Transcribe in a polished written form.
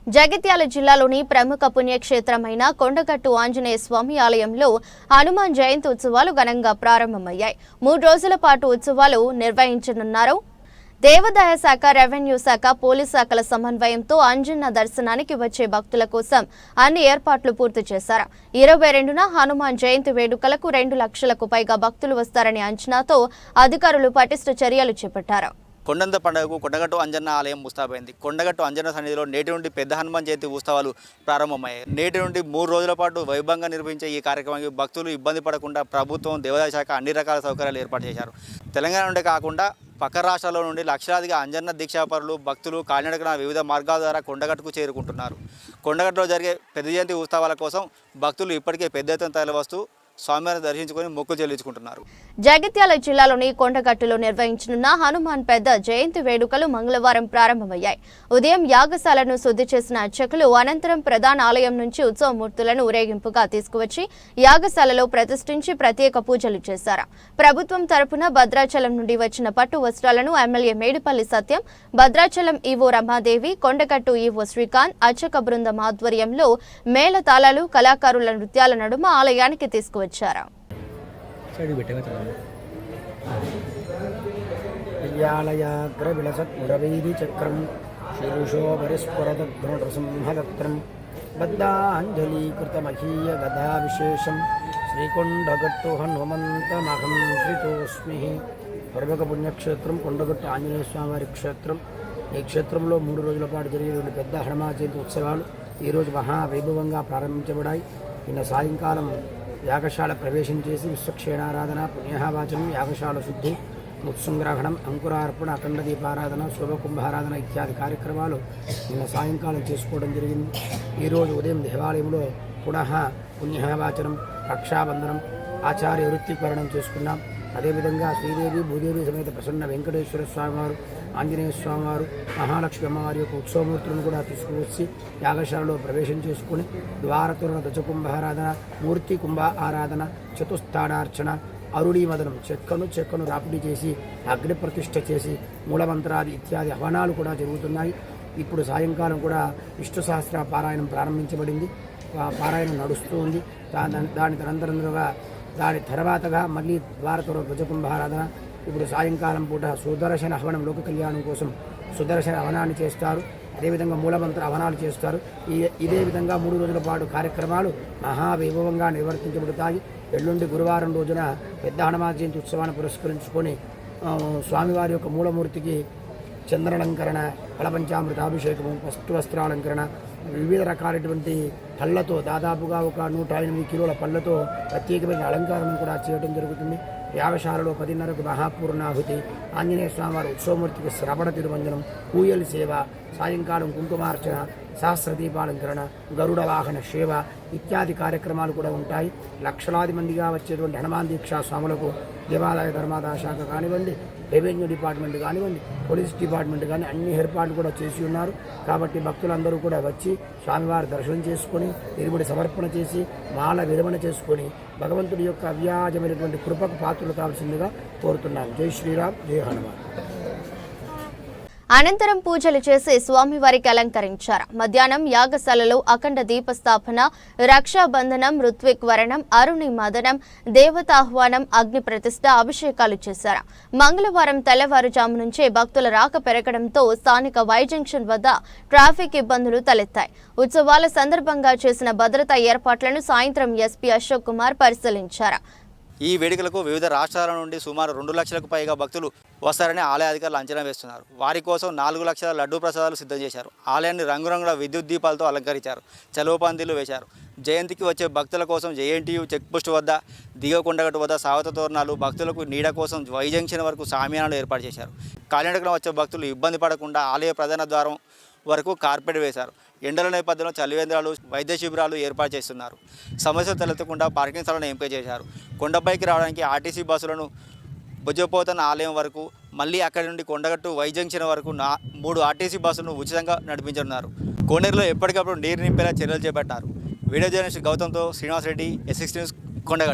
జగిత్యాల జిల్లాలోని ప్రముఖ పుణ్యక్షేత్రమైన కొండగట్టు ఆంజనేయ స్వామి ఆలయంలో హనుమాన్ జయంతి ఉత్సవాలు ఘనంగా ప్రారంభమయ్యాయి. 3 రోజుల పాటు ఉత్సవాలు నిర్వహించనున్నారు. దేవాదాయ శాఖ, రెవెన్యూ శాఖ, పోలీస్ శాఖల సమన్వయంతో అంజన్న దర్శనానికి వచ్చే భక్తుల కోసం అన్ని ఏర్పాట్లు పూర్తి చేశారు. 22న హనుమాన్ జయంతి వేడుకలకు 2 లక్షలకు పైగా భక్తులు వస్తారని అంచనాతో అధికారులు పటిష్ట చర్యలు చేపట్టారు. కొండంత పండుగకు కొండగట్టు అంజన్న ఆలయం ముస్తాబైంది. కొండగట్టు అంజన్న సన్నిధిలో నేటి నుండి పెద్ద హనుమాన్ జయంతి ఉత్సవాలు ప్రారంభమయ్యాయి. నేటి నుండి 3 రోజుల పాటు వైభవంగా నిర్వహించే ఈ కార్యక్రమానికి భక్తులు ఇబ్బంది పడకుండా ప్రభుత్వం, దేవాదాయ శాఖ అన్ని రకాల సౌకర్యాలు ఏర్పాటు చేశారు. తెలంగాణ నుండి కాకుండా పక్క రాష్ట్రాల నుండి లక్షలాదిగా అంజన్న దీక్షాపరులు భక్తులు కాలినడకన వివిధ మార్గాల ద్వారా కొండగట్టుకు చేరుకుంటున్నారు. కొండగట్టులో జరిగే పెద్ద జయంతి ఉత్సవాల కోసం భక్తులు ఇప్పటికే పెద్ద ఎత్తున తరలివస్తూ స్వామివారిని దర్శించుకొని మొక్కులు చెల్లించుకుంటున్నారు. జగిత్యాల జిల్లాలోని కొండగట్టులో నిర్వహించనున్న హనుమాన్ పెద్ద జయంతి వేడుకలు మంగళవారం ప్రారంభమయ్యాయి. ఉదయం యాగశాలను శుద్ధి చేసిన అర్చకులు అనంతరం ప్రధాన ఆలయం నుంచి ఉత్సవమూర్తులను ఊరేగింపుగా తీసుకువచ్చి యాగశాలలో ప్రతిష్ఠించి ప్రత్యేక పూజలు చేశారు. ప్రభుత్వం తరపున భద్రాచలం నుండి వచ్చిన పట్టు వస్త్రాలను ఎమ్మెల్యే మేడిపల్లి సత్యం, భద్రాచలం ఈవో రమాదేవి, కొండగట్టు ఈవో శ్రీకాంత్, అర్చక బృందం ఆధ్వర్యంలో మేళతాళాలు, కళాకారుల నృత్యాల నడుమ ఆలయానికి తీసుకువచ్చారు. చక్రం శీర్షోపరిస్ఫురదృఢసింహదత్రం బద్ధాంజలీకృతమహీయ గదా విశేషం శ్రీకొండగట్టు హనుమంతమహం శ్రీతోస్మి. ప్రముఖ పుణ్యక్షేత్రం కొండగట్టు ఆంజనేయ స్వామివారి క్షేత్రం. ఈ క్షేత్రంలో 3 రోజుల పాటు జరిగే 2 పెద్ద హనుమాన్ జయంతి ఉత్సవాలు ఈరోజు మహావైభవంగా ప్రారంభించబడాయి. నిన్న సాయంకాలం యాగశాల ప్రవేశం చేసి విశ్వక్షేణారాధన, పుణ్యవాచనం, యాగశాల శుద్ధి, ముత్సంగ్రహణం, అంకురార్పణ, అఖండ దీపారాధన, శుభకుంభారాధన ఇత్యాది కార్యక్రమాలు నిన్న సాయంకాలం చేసుకోవడం జరిగింది. ఈరోజు ఉదయం దేవాలయంలో పునః పుణ్యవాచనం, రక్షాబంధనం, ఆచార్య వృత్తికరణం చేసుకున్నాం. అదేవిధంగా శ్రీదేవి, భూదేవి సమేత ప్రసన్న వెంకటేశ్వర స్వామివారు, ఆంజనేయ స్వామివారు, మహాలక్ష్మి అమ్మవారి యొక్క ఉత్సవమూర్తులను కూడా తీసుకువచ్చి యాగశాలలో ప్రవేశం చేసుకుని ద్వారతోరణ ధ్వజకుంభారాధన, మూర్తి కుంభ ఆరాధన, చతుస్థానార్చన, అరుళీ మదనం, చెక్కను రాపిడి చేసి అగ్ని ప్రతిష్ఠ చేసి మూలమంత్రాది ఇత్యాది హవనాలు కూడా జరుగుతున్నాయి. ఇప్పుడు సాయంకాలం కూడా విష్ణు సహస్ర పారాయణం ప్రారంభించబడింది. పారాయణం నడుస్తూ ఉంది. దాని తర్వాతగా మళ్ళీ ద్వారతోరణ ధ్వజకుంభారాధన. ఇప్పుడు సాయంకాలం పూట సుదర్శన హవనం, లోక కళ్యాణం కోసం సుదర్శన హవనాన్ని చేస్తారు. అదేవిధంగా మూలమంత్ర హవనాలు చేస్తారు. ఇదే విధంగా 3 రోజుల పాటు కార్యక్రమాలు మహావైభవంగా నిర్వర్తించబడతాయి. ఎల్లుండి గురువారం రోజున పెద్ద హనుమాన్ జయంతి ఉత్సవాన్ని పురస్కరించుకొని స్వామివారి యొక్క మూలమూర్తికి చంద్రాలంకరణ, ఫలపంచామృతాభిషేకము, వస్త్రాలంకరణ, వివిధ రకాలైనటువంటి పళ్ళతో దాదాపుగా ఒక 108 కిలోల పళ్ళతో ప్రత్యేకమైన అలంకారం కూడా చేయడం జరుగుతుంది. యాగశాలలో 10:30కు మహాపూర్ణాహుతి, ఆంజనేయ స్వామివారి ఉత్సవమూర్తికి శ్రవణ తిరువంజనం, పూయలి సేవ, సాయంకాలం కుంకుమార్చన, సహస్ర దీపాలంకరణ, గరుడ వాహన సేవ ఇత్యాది కార్యక్రమాలు కూడా ఉంటాయి. లక్షలాది మందిగా వచ్చేటువంటి హనుమాన్ దీక్షా స్వాములకు దేవాదాయ ధర్మాదాయ శాఖ కానివ్వండి, రెవెన్యూ డిపార్ట్మెంట్ కానివ్వండి, పోలీస్ డిపార్ట్మెంట్ కానీ అన్ని ఏర్పాట్లు కూడా చేసి ఉన్నారు. కాబట్టి భక్తులందరూ కూడా వచ్చి స్వామివారి దర్శనం చేసుకొని, తిరుముడి సమర్పణ చేసి, మాల విరమణ చేసుకొని భగవంతుడి యొక్క అవ్యాజమైనటువంటి కృపకు పాత్రలు కావాల్సిందిగా కోరుతున్నాను. జై శ్రీరామ్, జై హనుమాన్. అనంతరం పూజలు చేసి స్వామివారికి అలంకరించారు. మధ్యాహ్నం యాగశాలలో అఖండ దీపస్థాపన, రక్షాబంధనం, ఋత్విక్ వరణం, అరుణి మదనం, దేవతాహ్వానం, అగ్ని ప్రతిష్ఠ, అభిషేకాలు చేశారు. మంగళవారం తెల్లవారుజాము నుంచే భక్తుల రాక పెరగడంతో స్థానిక వై జంక్షన్ వద్ద ట్రాఫిక్ ఇబ్బందులు తలెత్తాయి. ఉత్సవాల సందర్భంగా చేసిన భద్రతా ఏర్పాట్లను సాయంత్రం ఎస్పీ అశోక్ కుమార్ పరిశీలించారు. ఈ వేడుకలకు వివిధ రాష్ట్రాల నుండి సుమారు 2 లక్షలకు పైగా భక్తులు వస్తారని ఆలయ అధికారులు అంచనా వేస్తున్నారు. వారి కోసం 4 లక్షల లడ్డూ ప్రసాదాలు సిద్ధం చేశారు. ఆలయాన్ని రంగురంగుల విద్యుత్ దీపాలతో అలంకరించారు. చలువ పందిళ్లు వేశారు. జయంతికి వచ్చే భక్తుల కోసం జేఎన్టీయూ చెక్పోస్ట్ వద్ద, దిగకొండగట్టు వద్ద సావత తోరణాలు, భక్తులకు నీడ కోసం వై జంక్షన్ వరకు షామియానాలు ఏర్పాటు చేశారు. కాలినడకన వచ్చే భక్తులు ఇబ్బంది పడకుండా ఆలయ ప్రధాన ద్వారం వరకు కార్పెట్ వేశారు. ఎండల నేపథ్యంలో చలివేంద్రాలు, వైద్య శిబిరాలు ఏర్పాటు చేస్తున్నారు. సమస్యలు తలెత్తకుండా పార్కింగ్ స్థలాలను ఎంపిక చేశారు. కొండపైకి రావడానికి ఆర్టీసీ బస్సులను భుజపోతన్న ఆలయం వరకు, మళ్ళీ అక్కడి నుండి కొండగట్టు వై జంక్షన్ వరకు 3 ఆర్టీసీ బస్సులను ఉచితంగా నడిపించనున్నారు. కోనేరులో ఎప్పటికప్పుడు నీరు నింపేలా చర్యలు చేపట్టారు. వీడియో జర్నలిస్ట్ గౌతంతో శ్రీనివాస్ రెడ్డి, S6 న్యూస్, కొండగట్టు.